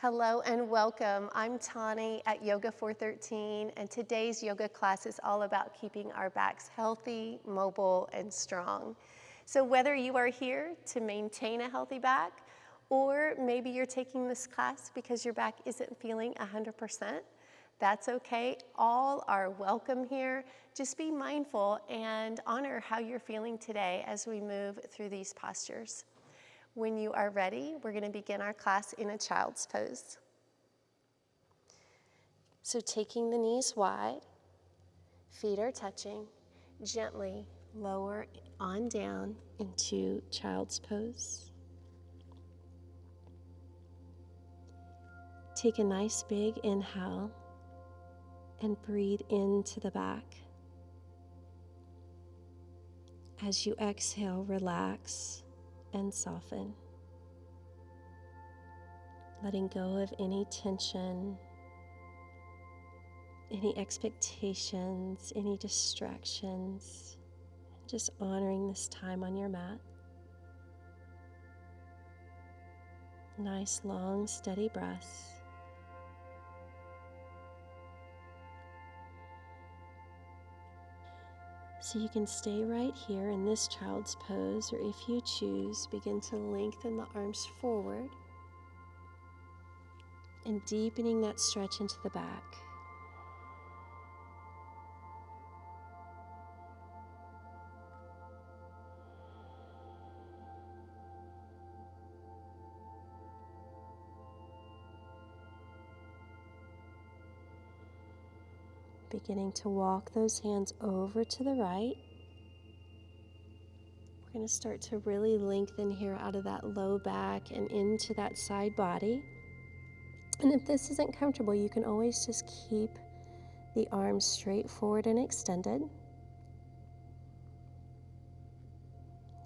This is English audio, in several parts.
Hello and welcome. I'm Tauni at Yoga 413, and today's yoga class is all about keeping our backs healthy, mobile, and strong. So whether you are here to maintain a healthy back, or maybe you're taking this class because your back isn't feeling 100%, that's okay. All are welcome here. Just be mindful and honor how you're feeling today as we move through these postures. When you are ready, we're going to begin our class in a child's pose. So taking the knees wide, feet are touching, gently lower on down into child's pose. Take a nice big inhale and breathe into the back. As you exhale, relax and soften, letting go of any tension, any expectations, any distractions, just honoring this time on your mat. Nice, long, steady breaths. So you can stay right here in this child's pose, or if you choose, begin to lengthen the arms forward and deepening that stretch into the back. Beginning to walk those hands over to the right. We're going to start to really lengthen here out of that low back and into that side body. And if this isn't comfortable, you can always just keep the arms straight forward and extended.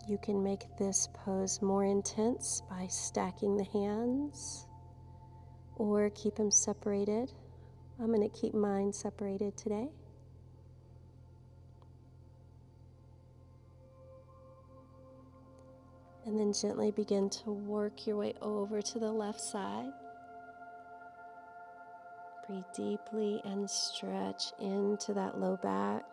You can make this pose more intense by stacking the hands or keep them separated. I'm going to keep mine separated today. And then gently begin to work your way over to the left side. Breathe deeply and stretch into that low back.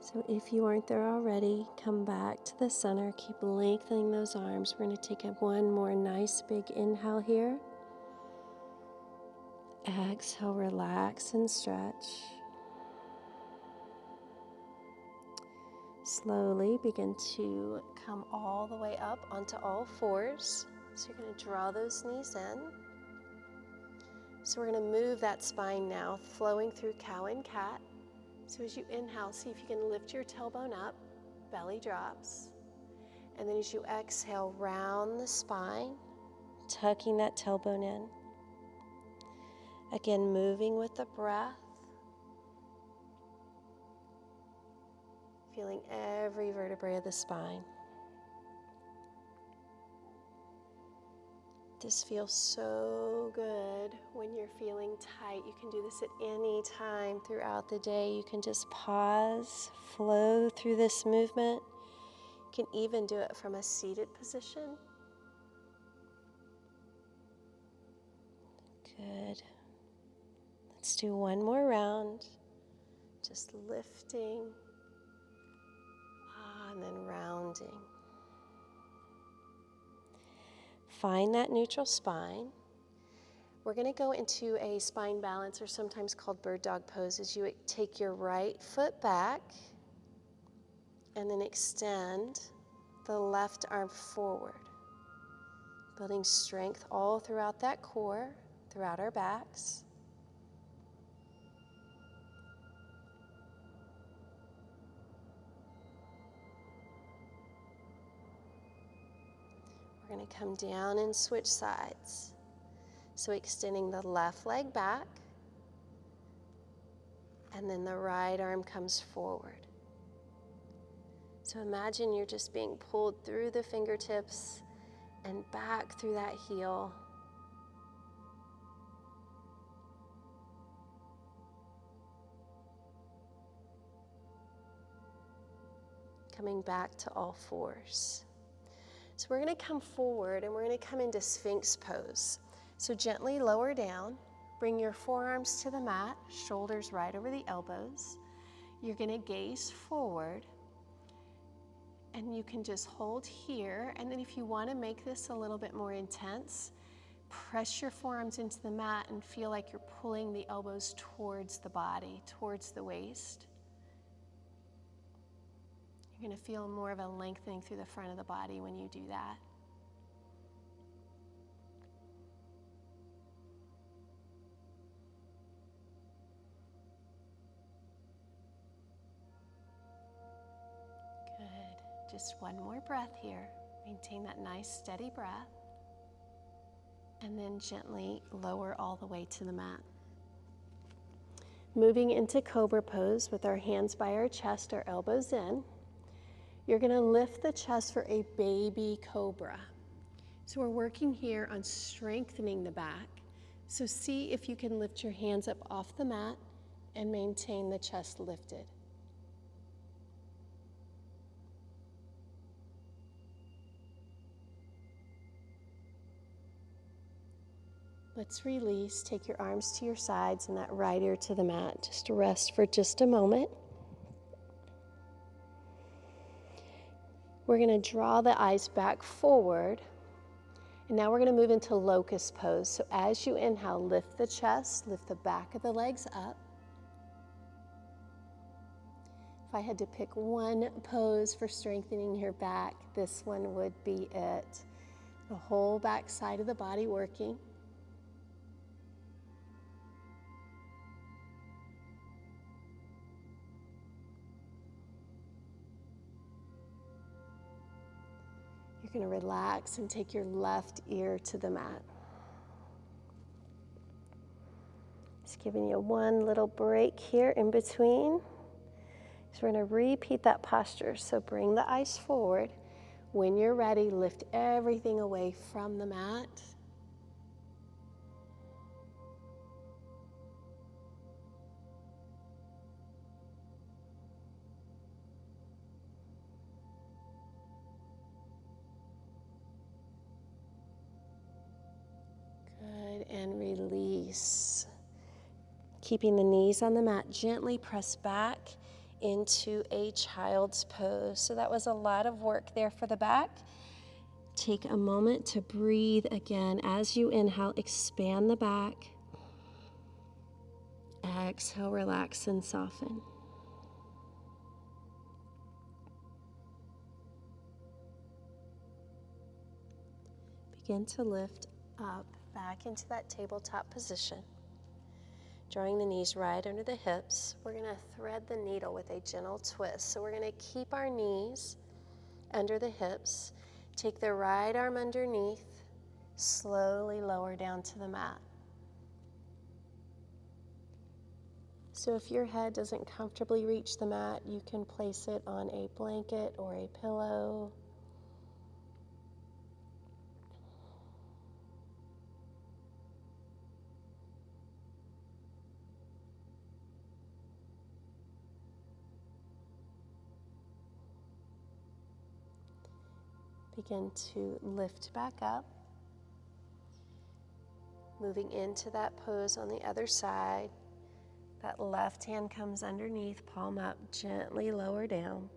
So if you aren't there already, come back to the center. Keep lengthening those arms. We're going to take one more nice big inhale here. Exhale, relax and stretch. Slowly begin to come all the way up onto all fours. So you're going to draw those knees in. So we're going to move that spine now, flowing through cow and cat. So as you inhale, see if you can lift your tailbone up, belly drops. And then as you exhale, round the spine, tucking that tailbone in. Again, moving with the breath. Feeling every vertebrae of the spine. This feels so good when you're feeling tight. You can do this at any time throughout the day. You can just pause, flow through this movement. You can even do it from a seated position. Good. Let's do one more round. Just lifting, and then rounding. Find that neutral spine. We're going to go into a spine balance, or sometimes called bird dog pose, as you take your right foot back and then extend the left arm forward, building strength all throughout that core, throughout our backs. We're going to come down and switch sides. So extending the left leg back, and then the right arm comes forward. So imagine you're just being pulled through the fingertips and back through that heel, coming back to all fours. So we're going to come forward and we're going to come into sphinx pose. So gently lower down, bring your forearms to the mat, shoulders right over the elbows. You're going to gaze forward and you can just hold here. And then if you want to make this a little bit more intense, press your forearms into the mat and feel like you're pulling the elbows towards the body, towards the waist. You're going to feel more of a lengthening through the front of the body when you do that. Good. Just one more breath here. Maintain that nice steady breath. And then gently lower all the way to the mat. Moving into cobra pose with our hands by our chest, our elbows in. You're going to lift the chest for a baby cobra. So we're working here on strengthening the back. So see if you can lift your hands up off the mat and maintain the chest lifted. Let's release. Take your arms to your sides and that right ear to the mat. Just rest for just a moment. We're going to draw the eyes back forward. And now we're going to move into locust pose. So as you inhale, lift the chest, lift the back of the legs up. If I had to pick one pose for strengthening your back, this one would be it. The whole back side of the body working. You're going to relax and take your left ear to the mat. Just giving you one little break here in between. So we're going to repeat that posture. So bring the eyes forward. When you're ready, lift everything away from the mat. Good, and release. Keeping the knees on the mat, gently press back into a child's pose. So that was a lot of work there for the back. Take a moment to breathe again. As you inhale, expand the back. Exhale, relax and soften. Begin to lift up back into that tabletop position. Drawing the knees right under the hips. We're going to thread the needle with a gentle twist. So we're going to keep our knees under the hips. Take the right arm underneath. Slowly lower down to the mat. So if your head doesn't comfortably reach the mat, you can place it on a blanket or a pillow. Begin to lift back up. Moving into that pose on the other side. That left hand comes underneath, palm up, gently lower down.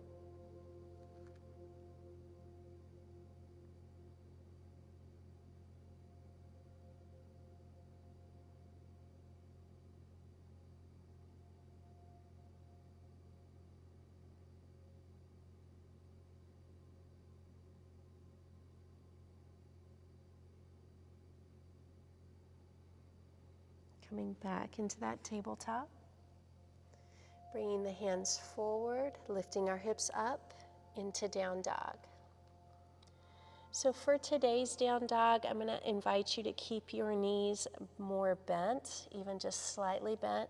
Coming back into that tabletop. Bringing the hands forward, lifting our hips up into down dog. So for today's down dog, I'm going to invite you to keep your knees more bent, even just slightly bent.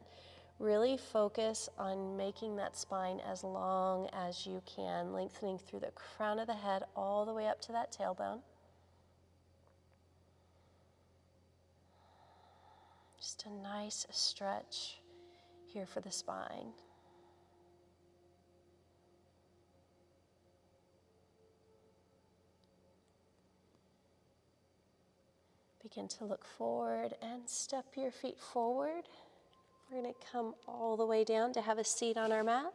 Really focus on making that spine as long as you can, lengthening through the crown of the head all the way up to that tailbone. Just a nice stretch here for the spine. Begin to look forward and step your feet forward. We're going to come all the way down to have a seat on our mat.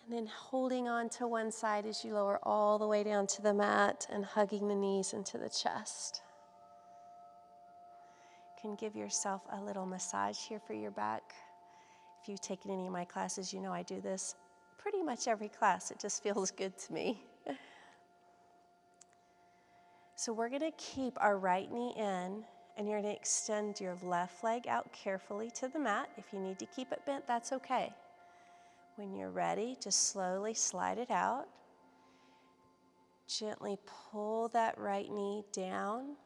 And then holding on to one side as you lower all the way down to the mat and hugging the knees into the chest. You can give yourself a little massage here for your back. If you've taken any of my classes, you know I do this pretty much every class. It just feels good to me. So we're going to keep our right knee in, and you're going to extend your left leg out carefully to the mat. If you need to keep it bent, that's okay. When you're ready, just slowly slide it out. Gently pull that right knee down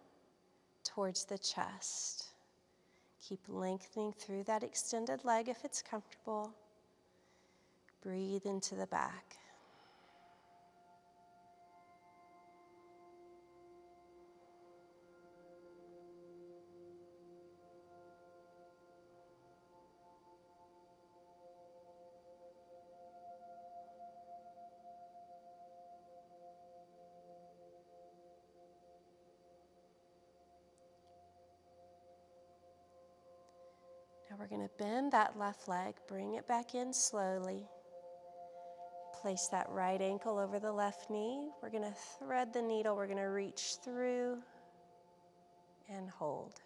towards the chest. Keep lengthening through that extended leg if it's comfortable. Breathe into the back. Now we're going to bend that left leg, bring it back in slowly. Place that right ankle over the left knee. We're going to thread the needle. We're going to reach through and hold.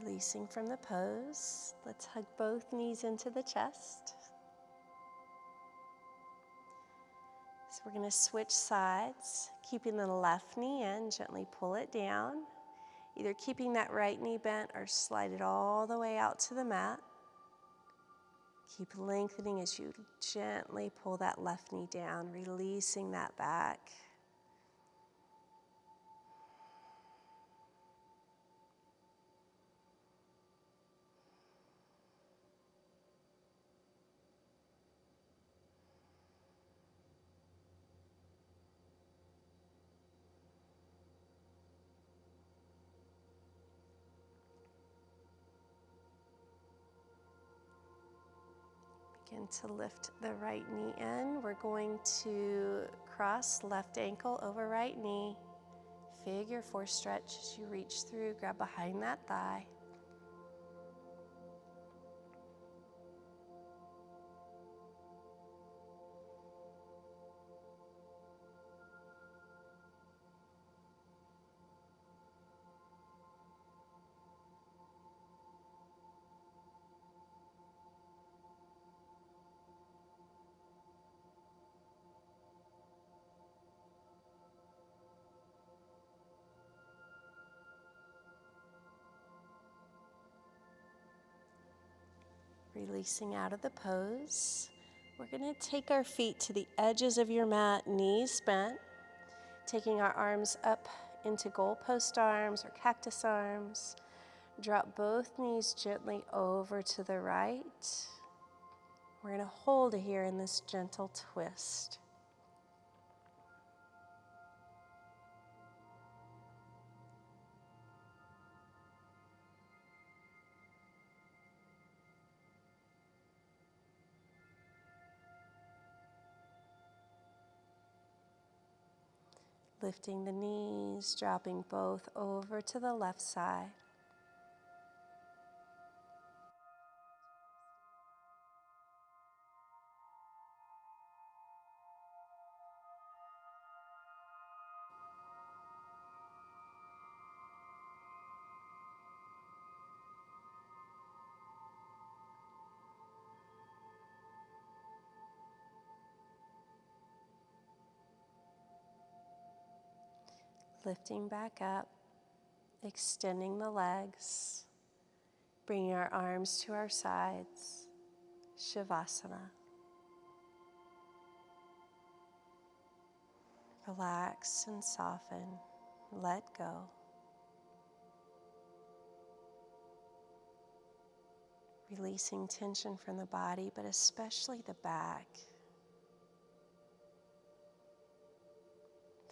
Releasing from the pose, let's hug both knees into the chest. So we're going to switch sides, keeping the left knee in, gently pull it down, either keeping that right knee bent or slide it all the way out to the mat. Keep lengthening as you gently pull that left knee down, releasing that back. Begin to lift the right knee in. We're going to cross left ankle over right knee. Figure four stretch as you reach through, grab behind that thigh. Releasing out of the pose. We're going to take our feet to the edges of your mat, knees bent, taking our arms up into goalpost arms or cactus arms. Drop both knees gently over to the right. We're going to hold here in this gentle twist. Lifting the knees, dropping both over to the left side. Lifting back up, extending the legs, bringing our arms to our sides, Shavasana. Relax and soften, let go. Releasing tension from the body, but especially the back.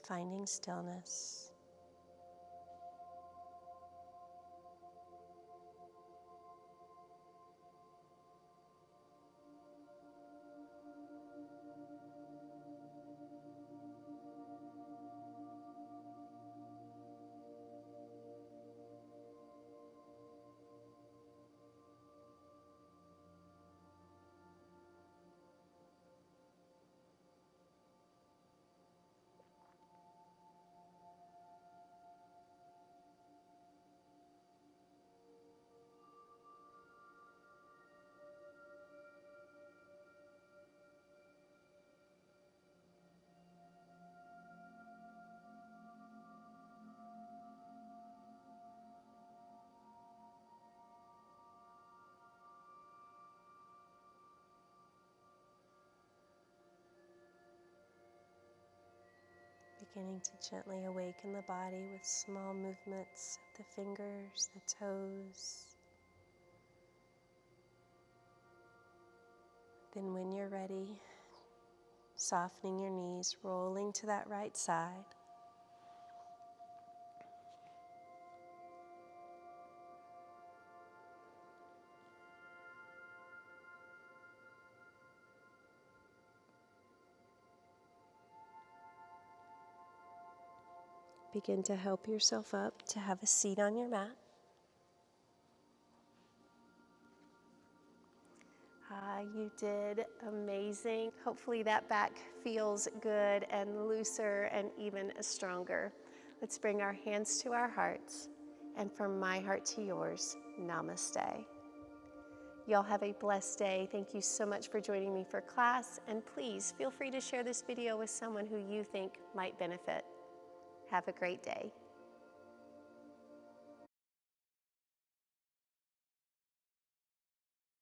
Finding stillness. Beginning to gently awaken the body with small movements of the fingers, the toes. Then when you're ready, softening your knees, rolling to that right side. Begin to help yourself up to have a seat on your mat. You did amazing. Hopefully that back feels good and looser and even stronger. Let's bring our hands to our hearts, and from my heart to yours, namaste. Y'all have a blessed day. Thank you so much for joining me for class, and please feel free to share this video with someone who you think might benefit. Have a great day.